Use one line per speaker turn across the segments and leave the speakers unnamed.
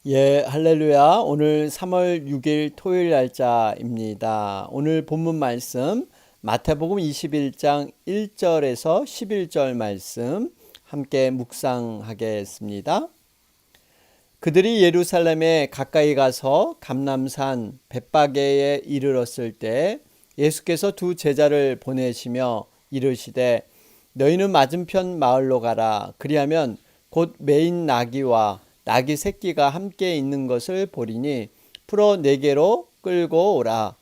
예, 할렐루야. 오늘 3월 6일 토요일 날짜입니다. 오늘 본문 말씀 마태복음 21장 1절에서 11절 말씀 함께 묵상하겠습니다. 그들이 예루살렘에 가까이 가서 감람산 벳바게에 이르렀을 때 예수께서 두 제자를 보내시며 이르시되 너희는 맞은편 마을로 가라. 그리하면 곧 매인 나귀와 나귀 새끼가 함께 있는 것을 보리니 풀어 내게로 끌고 오라.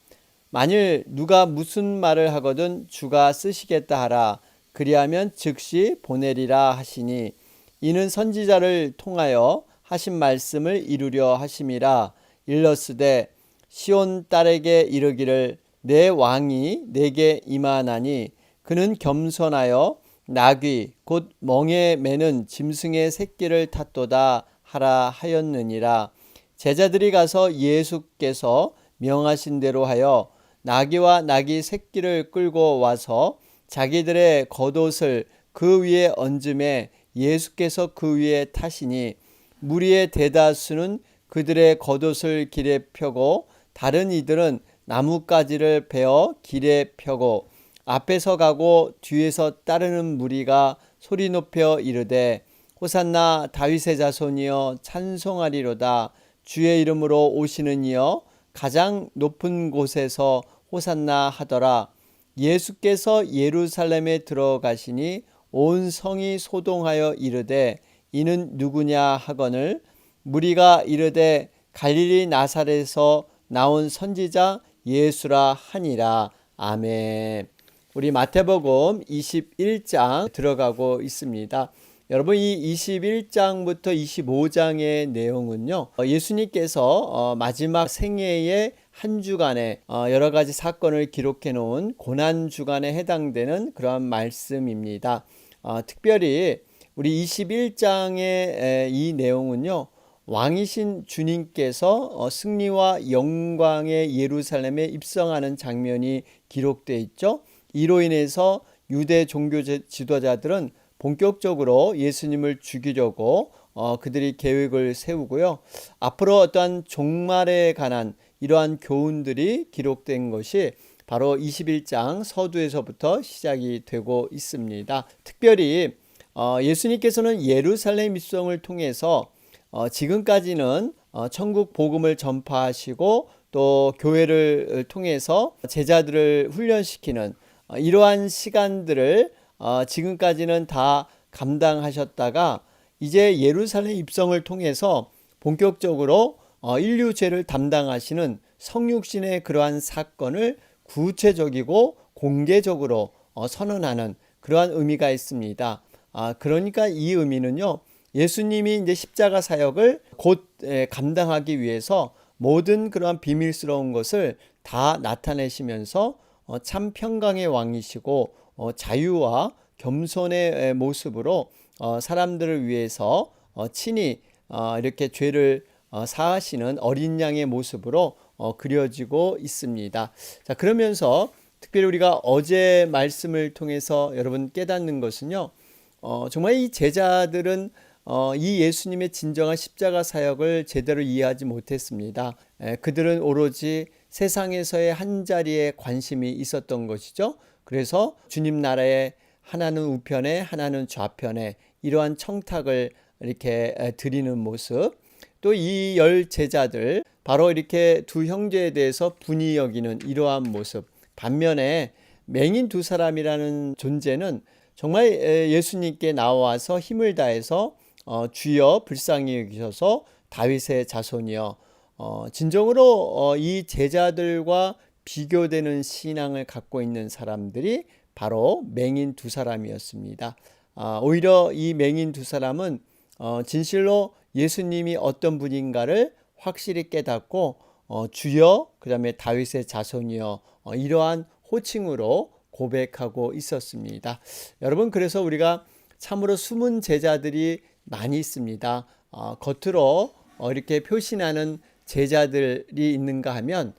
만일 누가 무슨 말을 하거든 주가 쓰시겠다 하라. 그리하면 즉시 보내리라 하시니 이는 선지자를 통하여 하신 말씀을 이루려 하심이라. 일러스되 시온 딸에게 이르기를 내 왕이 내게 임하나니 그는 겸손하여 나귀 곧 멍에 매는 짐승의 새끼를 탔도다 하라 하였느니라. 제자들이 가서 예수께서 명하신 대로 하여 나귀와 나귀 새끼를 끌고 와서 자기들의 겉옷을 그 위에 얹음에 예수께서 그 위에 타시니 무리의 대다수는 그들의 겉옷을 길에 펴고 다른 이들은 나뭇가지를 베어 길에 펴고 앞에서 가고 뒤에서 따르는 무리가 소리 높여 이르되 호산나 다윗의 자손이여 찬송하리로다. 주의 이름으로 오시는 이여 가장 높은 곳에서 호산나 하더라. 예수께서 예루살렘에 들어가시니 온 성이 소동하여 이르되 이는 누구냐 하거늘 무리가 이르되 갈릴리 나사렛에서 나온 선지자 예수라 하니라. 아멘. 우리 마태복음 21장 들어가고 있습니다. 여러분, 이 21장부터 25장의 내용은요, 예수님께서 마지막 생애의 한 주간에 여러 가지 사건을 기록해 놓은 고난 주간에 해당되는 그러한 말씀입니다. 특별히 우리 21장의 이 내용은요, 왕이신 주님께서 승리와 영광의 예루살렘에 입성하는 장면이 기록되어 있죠. 이로 인해서 유대 종교 지도자들은 본격적으로 예수님을 죽이려고 그들이 계획을 세우고요. 앞으로 어떠한 종말에 관한 이러한 교훈들이 기록된 것이 바로 21장 서두에서부터 시작이 되고 있습니다. 특별히 예수님께서는 예루살렘 입성을 통해서 지금까지는 천국 복음을 전파하시고 또 교회를 통해서 제자들을 훈련시키는 이러한 시간들을 지금까지는 다 감당하셨다가 이제 예루살렘 입성을 통해서 본격적으로 인류 죄를 담당하시는 성육신의 그러한 사건을 구체적이고 공개적으로 선언하는 그러한 의미가 있습니다. 그러니까 이 의미는요, 예수님이 이제 십자가 사역을 곧 감당하기 위해서 모든 그러한 비밀스러운 것을 다 나타내시면서 참 평강의 왕이시고 자유와 겸손의 모습으로 사람들을 위해서 친히 이렇게 죄를 사하시는 어린 양의 모습으로 그려지고 있습니다. 자, 그러면서 특별히 우리가 어제 말씀을 통해서 여러분 깨닫는 것은요, 정말 이 제자들은 이 예수님의 진정한 십자가 사역을 제대로 이해하지 못했습니다. 그들은 오로지 세상에서의 한 자리에 관심이 있었던 것이죠. 그래서 주님 나라의 하나는 우편에 하나는 좌편에 이러한 청탁을 이렇게 드리는 모습, 또 이 열 제자들 바로 이렇게 두 형제에 대해서 분이 여기는 이러한 모습, 반면에 맹인 두 사람이라는 존재는 정말 예수님께 나와서 힘을 다해서 주여 불쌍히 여기셔서 다윗의 자손이여, 진정으로 이 제자들과 비교되는 신앙을 갖고 있는 사람들이 바로 맹인 두 사람이었습니다. 오히려 이 맹인 두 사람은 진실로 예수님이 어떤 분인가를 확실히 깨닫고 주여, 그 다음에 다윗의 자손이여, 이러한 호칭으로 고백하고 있었습니다. 여러분, 그래서 우리가 참으로 숨은 제자들이 많이 있습니다. 겉으로 이렇게 표신하는 제자들이 있는가 하면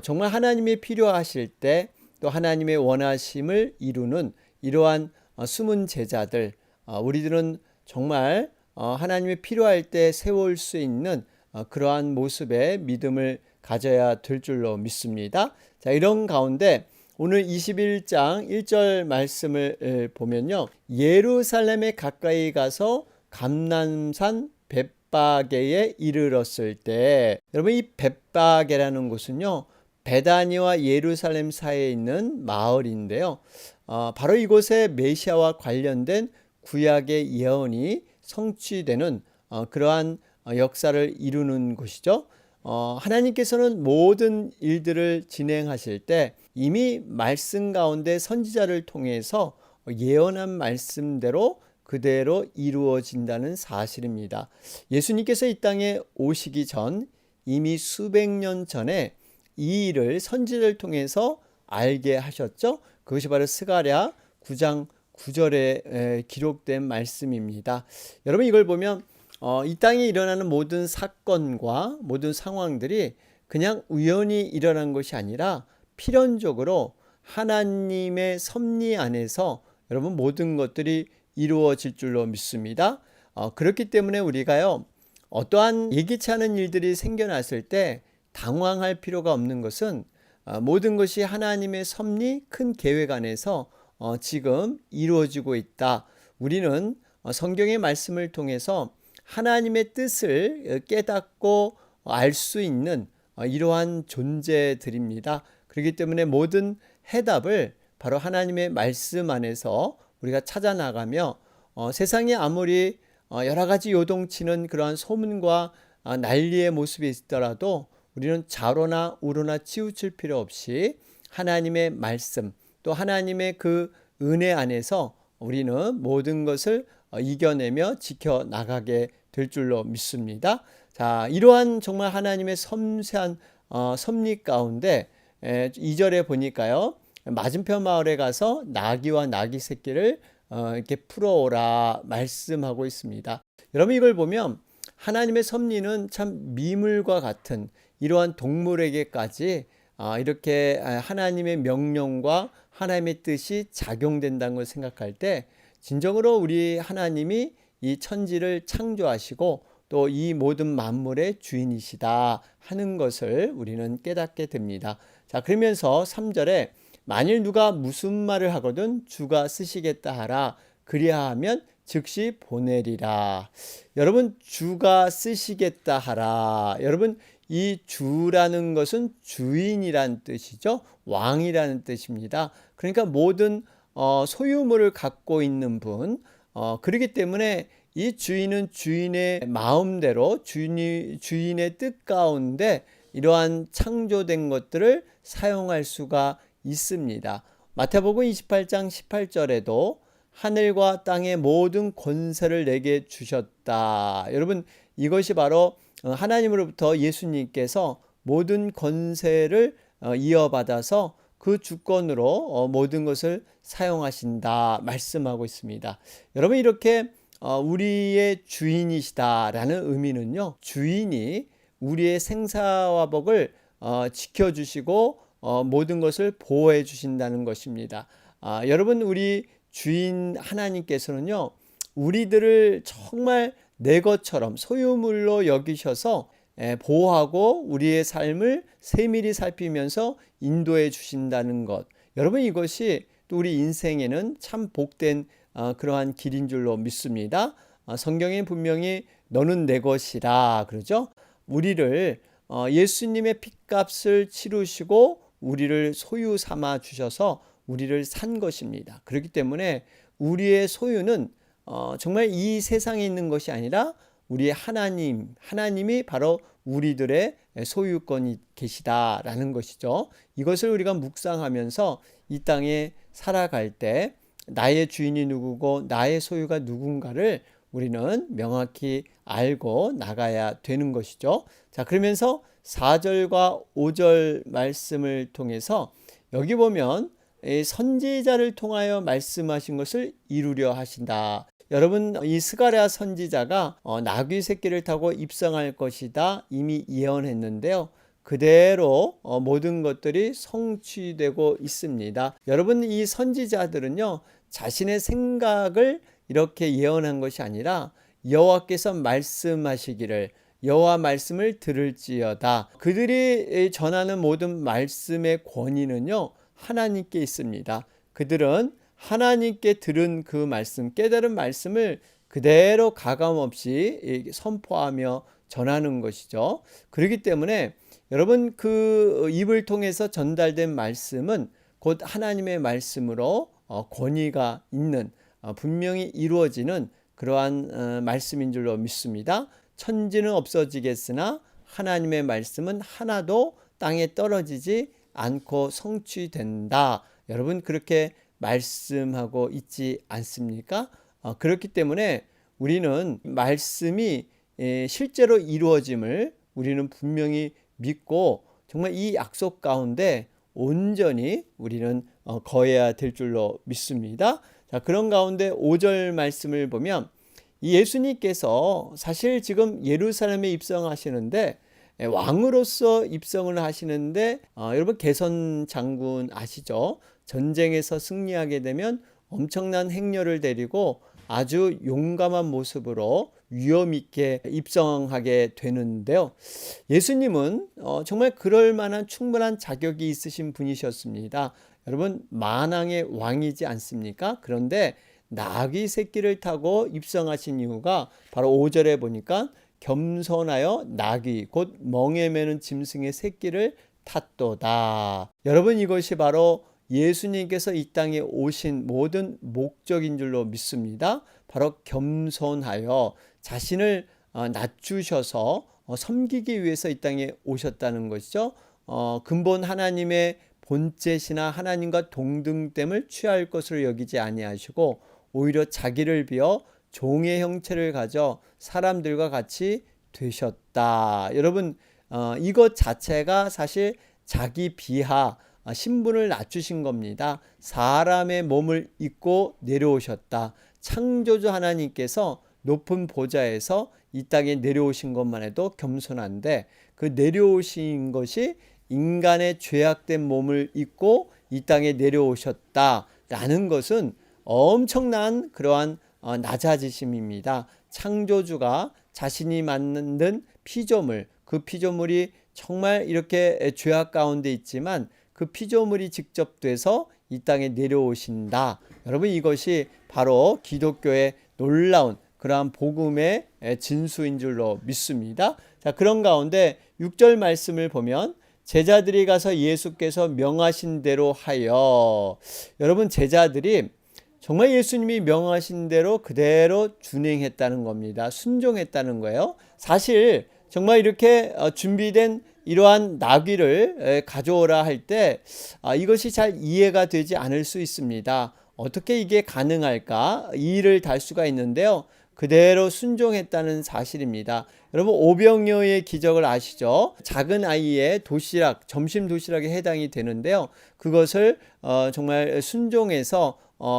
정말 하나님이 필요하실 때 또 하나님의 원하심을 이루는 이러한 숨은 제자들, 우리들은 정말 하나님이 필요할 때 세울 수 있는 그러한 모습의 믿음을 가져야 될 줄로 믿습니다. 자, 이런 가운데 오늘 21장 1절 말씀을 보면요. 예루살렘에 가까이 가서 감람산 벳바게에 이르렀을 때, 여러분 이 벳바게라는 곳은요, 베다니와 예루살렘 사이에 있는 마을인데요. 바로 이곳에 메시아와 관련된 구약의 예언이 성취되는 그러한 역사를 이루는 곳이죠. 하나님께서는 모든 일들을 진행하실 때 이미 말씀 가운데 선지자를 통해서 예언한 말씀대로 그대로 이루어진다는 사실입니다. 예수님께서 이 땅에 오시기 전 이미 수백 년 전에 이 일을 선지자를 통해서 알게 하셨죠. 그것이 바로 스가랴 9장 9절에 기록된 말씀입니다. 여러분 이걸 보면 이 땅에 일어나는 모든 사건과 모든 상황들이 그냥 우연히 일어난 것이 아니라 필연적으로 하나님의 섭리 안에서 여러분 모든 것들이 이루어질 줄로 믿습니다. 그렇기 때문에 우리가요, 어떠한 예기치 않은 일들이 생겨났을 때 당황할 필요가 없는 것은 모든 것이 하나님의 섭리 큰 계획 안에서 지금 이루어지고 있다. 우리는 성경의 말씀을 통해서 하나님의 뜻을 깨닫고 알 수 있는 이러한 존재들입니다. 그렇기 때문에 모든 해답을 바로 하나님의 말씀 안에서 우리가 찾아 나가며 세상에 아무리 여러 가지 요동치는 그러한 소문과 난리의 모습이 있더라도 우리는 좌로나 우로나 치우칠 필요 없이 하나님의 말씀 또 하나님의 그 은혜 안에서 우리는 모든 것을 이겨내며 지켜나가게 될 줄로 믿습니다. 자, 이러한 정말 하나님의 섬세한 섭리 가운데 2절에 보니까요, 맞은편 마을에 가서 나귀와 나귀 새끼를 이렇게 풀어오라 말씀하고 있습니다. 여러분 이걸 보면 하나님의 섭리는 참 미물과 같은 이러한 동물에게까지 이렇게 하나님의 명령과 하나님의 뜻이 작용된다는 걸 생각할 때 진정으로 우리 하나님이 이 천지를 창조하시고 또 이 모든 만물의 주인이시다 하는 것을 우리는 깨닫게 됩니다. 자, 그러면서 3절에 만일 누가 무슨 말을 하거든 주가 쓰시겠다 하라 그리하면 즉시 보내리라. 여러분 주가 쓰시겠다 하라. 여러분 이 주라는 것은 주인이란 뜻이죠. 왕이라는 뜻입니다. 그러니까 모든 소유물을 갖고 있는 분, 그렇기 때문에 이 주인은 주인의 마음대로 주인의 뜻 가운데 이러한 창조된 것들을 사용할 수가 있습니다. 마태복음 28장 18절에도 하늘과 땅의 모든 권세를 내게 주셨다. 여러분 이것이 바로 하나님으로부터 예수님께서 모든 권세를 이어받아서 그 주권으로 모든 것을 사용하신다 말씀하고 있습니다. 여러분 이렇게 우리의 주인이시다라는 의미는요, 주인이 우리의 생사화복을 지켜주시고 모든 것을 보호해 주신다는 것입니다. 여러분 우리 주인 하나님께서는요, 우리들을 정말 내 것처럼 소유물로 여기셔서 보호하고 우리의 삶을 세밀히 살피면서 인도해 주신다는 것. 여러분 이것이 또 우리 인생에는 참 복된 그러한 길인 줄로 믿습니다. 성경에 분명히 너는 내 것이라 그러죠. 우리를 예수님의 핏값을 치르시고 우리를 소유 삼아 주셔서 우리를 산 것입니다. 그렇기 때문에 우리의 소유는 정말 이 세상에 있는 것이 아니라 우리의 하나님이 바로 우리들의 소유권이 계시다라는 것이죠. 이것을 우리가 묵상하면서 이 땅에 살아갈 때 나의 주인이 누구고 나의 소유가 누군가를 우리는 명확히 알고 나가야 되는 것이죠. 자, 그러면서 4절과 5절 말씀을 통해서 여기 보면 선지자를 통하여 말씀하신 것을 이루려 하신다. 여러분 이 스가랴 선지자가 나귀 새끼를 타고 입성할 것이다 이미 예언했는데요. 그대로 모든 것들이 성취되고 있습니다. 여러분 이 선지자들은요, 자신의 생각을 이렇게 예언한 것이 아니라 여호와께서 말씀하시기를, 여호와 말씀을 들을지어다. 그들이 전하는 모든 말씀의 권위는요, 하나님께 있습니다. 그들은 하나님께 들은 그 말씀, 깨달은 말씀을 그대로 가감없이 선포하며 전하는 것이죠. 그렇기 때문에 여러분, 그 입을 통해서 전달된 말씀은 곧 하나님의 말씀으로 권위가 있는, 분명히 이루어지는 그러한 말씀인 줄로 믿습니다. 천지는 없어지겠으나 하나님의 말씀은 하나도 땅에 떨어지지 않고 성취된다. 여러분, 그렇게 말씀하고 있지 않습니까? 그렇기 때문에 우리는 말씀이 실제로 이루어짐을 우리는 분명히 믿고 정말 이 약속 가운데 온전히 우리는 거해야 될 줄로 믿습니다. 자, 그런 가운데 5절 말씀을 보면 이 예수님께서 사실 지금 예루살렘에 입성하시는데 왕으로서 입성을 하시는데 여러분, 개선 장군 아시죠? 전쟁에서 승리하게 되면 엄청난 행렬을 데리고 아주 용감한 모습으로 위험 있게 입성하게 되는데요. 예수님은 정말 그럴 만한 충분한 자격이 있으신 분이셨습니다. 여러분, 만왕의 왕이지 않습니까? 그런데 나귀 새끼를 타고 입성하신 이유가 바로 5절에 보니까 겸손하여 나귀 곧 멍에 매는 짐승의 새끼를 탔도다. 여러분, 이것이 바로 예수님께서 이 땅에 오신 모든 목적인 줄로 믿습니다. 바로 겸손하여 자신을 낮추셔서 섬기기 위해서 이 땅에 오셨다는 것이죠. 근본 하나님의 본체시나 하나님과 동등됨을 취할 것으로 여기지 아니하시고 오히려 자기를 비어 종의 형체를 가져 사람들과 같이 되셨다. 여러분, 이것 자체가 사실 자기 비하, 신분을 낮추신 겁니다. 사람의 몸을 입고 내려오셨다. 창조주 하나님께서 높은 보좌에서 이 땅에 내려오신 것만 해도 겸손한데 그 내려오신 것이 인간의 죄악된 몸을 입고 이 땅에 내려오셨다라는 것은 엄청난 그러한 낮아지심입니다. 창조주가 자신이 만든 피조물, 그 피조물이 정말 이렇게 죄악 가운데 있지만 그 피조물이 직접 돼서 이 땅에 내려오신다. 여러분, 이것이 바로 기독교의 놀라운 그러한 복음의 진수인 줄로 믿습니다. 자, 그런 가운데 6절 말씀을 보면 제자들이 가서 예수께서 명하신 대로 하여, 여러분, 제자들이 정말 예수님이 명하신 대로 그대로 준행했다는 겁니다. 순종했다는 거예요. 사실 정말 이렇게 준비된 이러한 나귀를 가져오라 할 때 이것이 잘 이해가 되지 않을 수 있습니다. 어떻게 이게 가능할까? 이의를 달 수가 있는데요. 그대로 순종했다는 사실입니다. 여러분, 오병이어의 기적을 아시죠? 작은 아이의 도시락, 점심 도시락에 해당이 되는데요. 그것을 정말 순종해서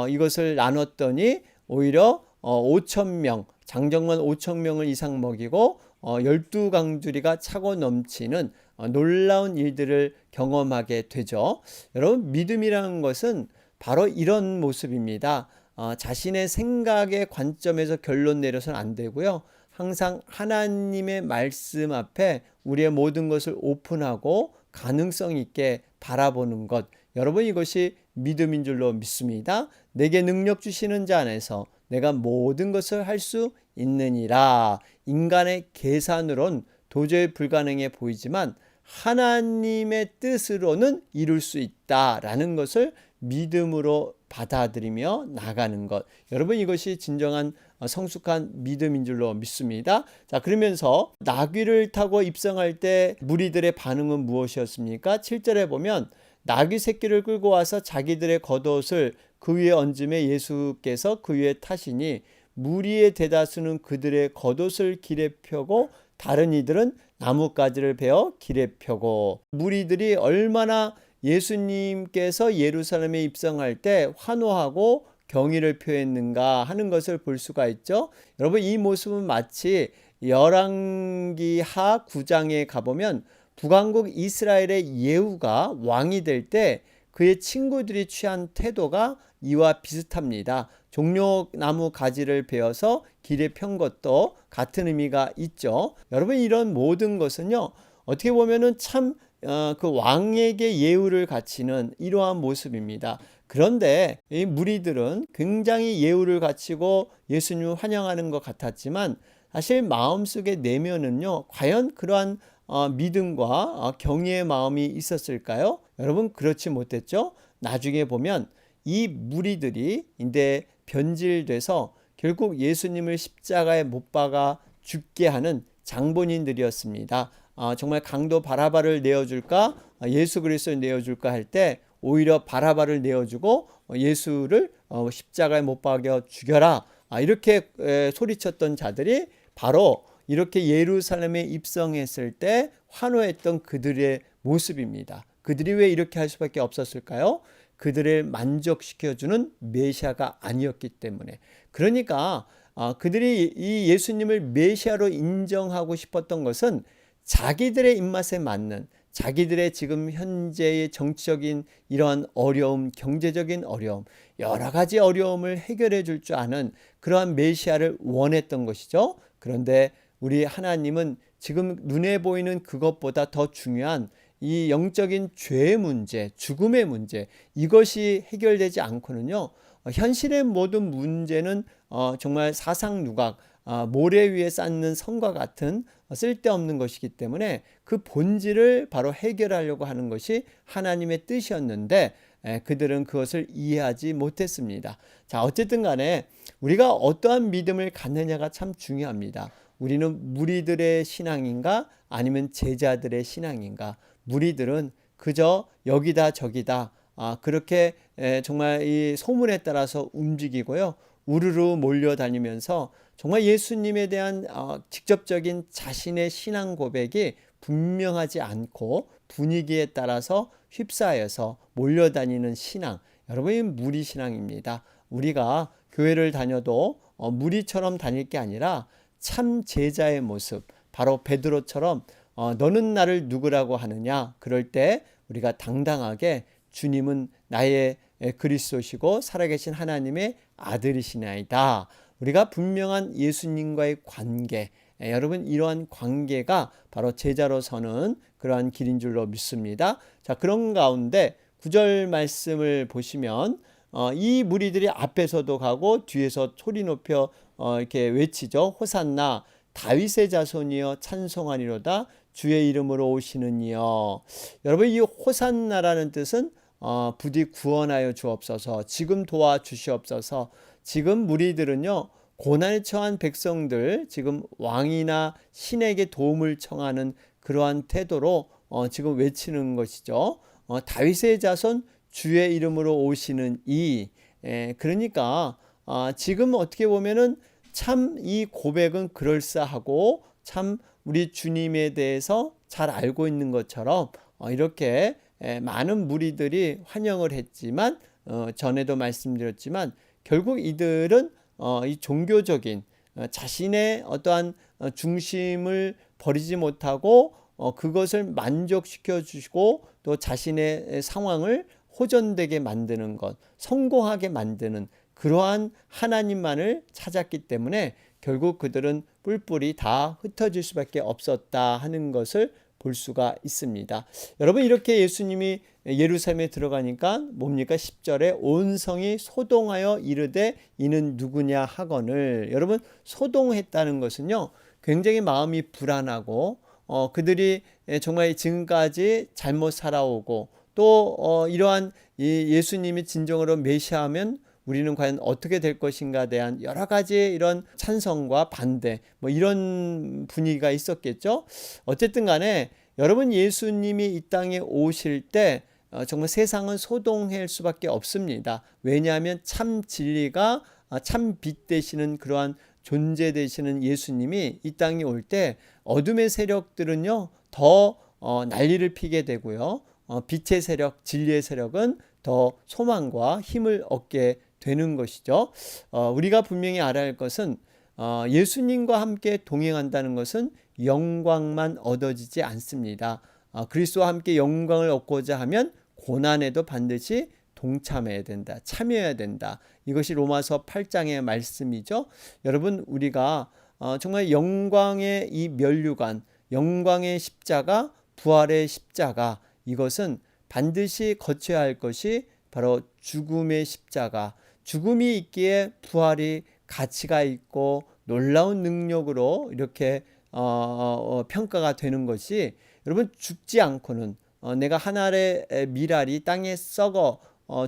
이것을 나눴더니 오히려 5,000명, 장정만 5,000명을 이상 먹이고 12강주리가 차고 넘치는 놀라운 일들을 경험하게 되죠. 여러분, 믿음이라는 것은 바로 이런 모습입니다. 자신의 생각의 관점에서 결론 내려서는 안 되고요. 항상 하나님의 말씀 앞에 우리의 모든 것을 오픈하고 가능성 있게 바라보는 것. 여러분, 이것이 믿음인 줄로 믿습니다. 내게 능력 주시는 자 안에서 내가 모든 것을 할 수 있느니라. 인간의 계산으론 도저히 불가능해 보이지만 하나님의 뜻으로는 이룰 수 있다라는 것을 믿음으로 받아들이며 나가는 것. 여러분, 이것이 진정한 성숙한 믿음인 줄로 믿습니다. 자, 그러면서 나귀를 타고 입성할 때 무리들의 반응은 무엇이었습니까? 7절에 보면 나귀 새끼를 끌고 와서 자기들의 겉옷을 그 위에 얹음에 예수께서 그 위에 타시니 무리의 대다수는 그들의 겉옷을 길에 펴고 다른 이들은 나뭇가지를 베어 길에 펴고. 무리들이 얼마나 예수님께서 예루살렘에 입성할 때 환호하고 경의를 표했는가 하는 것을 볼 수가 있죠. 여러분, 이 모습은 마치 열왕기하 9장에 가보면 북왕국 이스라엘의 예후가 왕이 될 때 그의 친구들이 취한 태도가 이와 비슷합니다. 종려나무 가지를 베어서 길에 편 것도 같은 의미가 있죠. 여러분, 이런 모든 것은요, 어떻게 보면은 참 그 왕에게 예우를 갖추는 이러한 모습입니다. 그런데 이 무리들은 굉장히 예우를 갖추고 예수님을 환영하는 것 같았지만 사실 마음속의 내면은요, 과연 그러한 믿음과 경외의 마음이 있었을까요? 여러분, 그렇지 못했죠. 나중에 보면 이 무리들이 이제 변질돼서 결국 예수님을 십자가에 못 박아 죽게 하는 장본인들이었습니다. 정말 강도 바라바를 내어줄까, 예수 그리스도를 내어줄까 할 때 오히려 바라바를 내어주고 예수를 십자가에 못 박여 죽여라, 이렇게 소리쳤던 자들이 바로 이렇게 예루살렘에 입성했을 때 환호했던 그들의 모습입니다. 그들이 왜 이렇게 할 수밖에 없었을까요? 그들을 만족시켜주는 메시아가 아니었기 때문에. 그러니까 그들이 이 예수님을 메시아로 인정하고 싶었던 것은 자기들의 입맛에 맞는, 자기들의 지금 현재의 정치적인 이러한 어려움, 경제적인 어려움, 여러 가지 어려움을 해결해 줄 줄 아는 그러한 메시아를 원했던 것이죠. 그런데 우리 하나님은 지금 눈에 보이는 그것보다 더 중요한 이 영적인 죄의 문제, 죽음의 문제, 이것이 해결되지 않고는요, 현실의 모든 문제는 정말 사상누각, 모래 위에 쌓는 성과 같은 쓸데없는 것이기 때문에 그 본질을 바로 해결하려고 하는 것이 하나님의 뜻이었는데 그들은 그것을 이해하지 못했습니다. 자, 어쨌든 간에 우리가 어떠한 믿음을 갖느냐가 참 중요합니다. 우리는 무리들의 신앙인가 아니면 제자들의 신앙인가? 무리들은 그저 여기다 저기다 그렇게 정말 이 소문에 따라서 움직이고요, 우르르 몰려다니면서 정말 예수님에 대한 직접적인 자신의 신앙 고백이 분명하지 않고 분위기에 따라서 휩싸여서 몰려다니는 신앙, 여러분이 무리 신앙입니다. 우리가 교회를 다녀도 무리처럼 다닐 게 아니라 참 제자의 모습, 바로 베드로처럼 너는 나를 누구라고 하느냐, 그럴 때 우리가 당당하게 주님은 나의 그리스도시고 살아계신 하나님의 아들이시나이다, 우리가 분명한 예수님과의 관계, 여러분 이러한 관계가 바로 제자로 서는 그러한 길인 줄로 믿습니다. 자, 그런 가운데 9절 말씀을 보시면 이 무리들이 앞에서도 가고 뒤에서 소리 높여 이렇게 외치죠. 호산나 다윗의 자손이여 찬송하리로다 주의 이름으로 오시는 이여. 여러분, 이 호산나라는 뜻은 부디 구원하여 주옵소서, 지금 도와주시옵소서. 지금 무리들은요, 고난에 처한 백성들, 지금 왕이나 신에게 도움을 청하는 그러한 태도로 지금 외치는 것이죠. 다윗의 자손 주의 이름으로 오시는 이. 그러니까 지금 어떻게 보면은 참 이 고백은 그럴싸하고 참 우리 주님에 대해서 잘 알고 있는 것처럼 이렇게 많은 무리들이 환영을 했지만 전에도 말씀드렸지만 결국 이들은 이 종교적인 자신의 어떠한 중심을 버리지 못하고 그것을 만족시켜 주시고 또 자신의 상황을 호전되게 만드는 것, 성공하게 만드는 그러한 하나님만을 찾았기 때문에 결국 그들은 뿔뿔이 다 흩어질 수밖에 없었다 하는 것을 볼 수가 있습니다. 여러분, 이렇게 예수님이 예루살렘에 들어가니까 뭡니까? 10절에 온 성이 소동하여 이르되 이는 누구냐 하거늘. 여러분, 소동했다는 것은요, 굉장히 마음이 불안하고 그들이 정말 지금까지 잘못 살아오고 또 이러한 예수님이 진정으로 메시아하면 우리는 과연 어떻게 될 것인가 대한 여러 가지 이런 찬성과 반대, 뭐 이런 분위기가 있었겠죠. 어쨌든 간에 여러분, 예수님이 이 땅에 오실 때 정말 세상은 소동할 수밖에 없습니다. 왜냐하면 참 진리가 참 빛 되시는 그러한 존재 되시는 예수님이 이 땅에 올 때 어둠의 세력들은요 더 난리를 피게 되고요, 빛의 세력, 진리의 세력은 더 소망과 힘을 얻게 되는 것이죠. 우리가 분명히 알아야 할 것은 예수님과 함께 동행한다는 것은 영광만 얻어지지 않습니다. 그리스도와 함께 영광을 얻고자 하면 고난에도 반드시 동참해야 된다. 참여해야 된다. 이것이 로마서 8장의 말씀이죠. 여러분, 우리가 정말 영광의 이 면류관, 영광의 십자가, 부활의 십자가, 이것은 반드시 거쳐야 할 것이 바로 죽음의 십자가. 죽음이 있기에 부활이 가치가 있고 놀라운 능력으로 이렇게 평가가 되는 것이, 여러분, 죽지 않고는 내가 한 알의 밀알이 땅에 썩어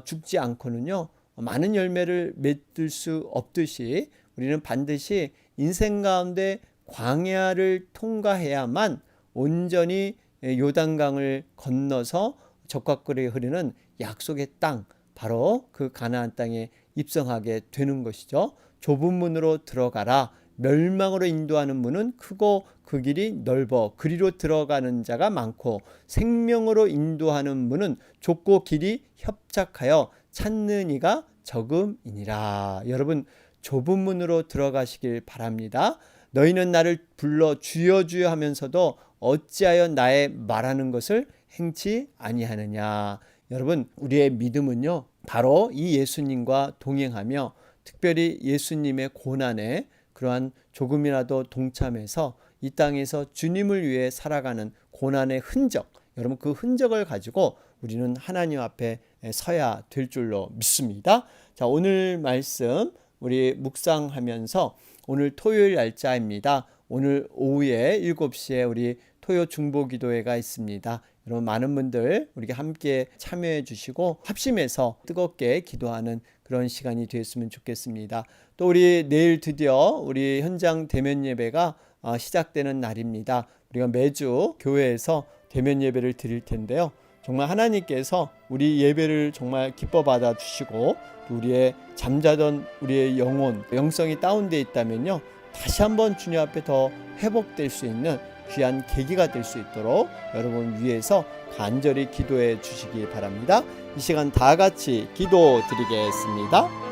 죽지 않고는요 많은 열매를 맺을 수 없듯이, 우리는 반드시 인생 가운데 광야를 통과해야만 온전히 요단강을 건너서 적과꿀이 흐르는 약속의 땅, 바로 그 가나안 땅에 입성하게 되는 것이죠. 좁은 문으로 들어가라. 멸망으로 인도하는 문은 크고 그 길이 넓어 그리로 들어가는 자가 많고, 생명으로 인도하는 문은 좁고 길이 협착하여 찾는 이가 적음이니라. 여러분, 좁은 문으로 들어가시길 바랍니다. 너희는 나를 불러 주여 주여 하면서도 어찌하여 나의 말하는 것을 행치 아니하느냐. 여러분, 우리의 믿음은요 바로 이 예수님과 동행하며, 특별히 예수님의 고난에 그러한 조금이라도 동참해서 이 땅에서 주님을 위해 살아가는 고난의 흔적, 여러분, 그 흔적을 가지고 우리는 하나님 앞에 서야 될 줄로 믿습니다. 자, 오늘 말씀 우리 묵상하면서, 오늘 토요일 날짜입니다. 오늘 오후에 7시에 우리 토요 중보기도회가 있습니다. 여러분, 많은 분들 우리가 함께 참여해 주시고 합심해서 뜨겁게 기도하는 그런 시간이 되었으면 좋겠습니다. 또 우리 내일 드디어 우리 현장 대면 예배가 시작되는 날입니다. 우리가 매주 교회에서 대면 예배를 드릴 텐데요. 정말 하나님께서 우리 예배를 정말 기뻐 받아 주시고, 우리의 잠자던 우리의 영성이 다운되어 있다면요, 다시 한번 주님 앞에 더 회복될 수 있는 귀한 계기가 될 수 있도록 여러분 위해서 간절히 기도해 주시기 바랍니다. 이 시간 다 같이 기도 드리겠습니다.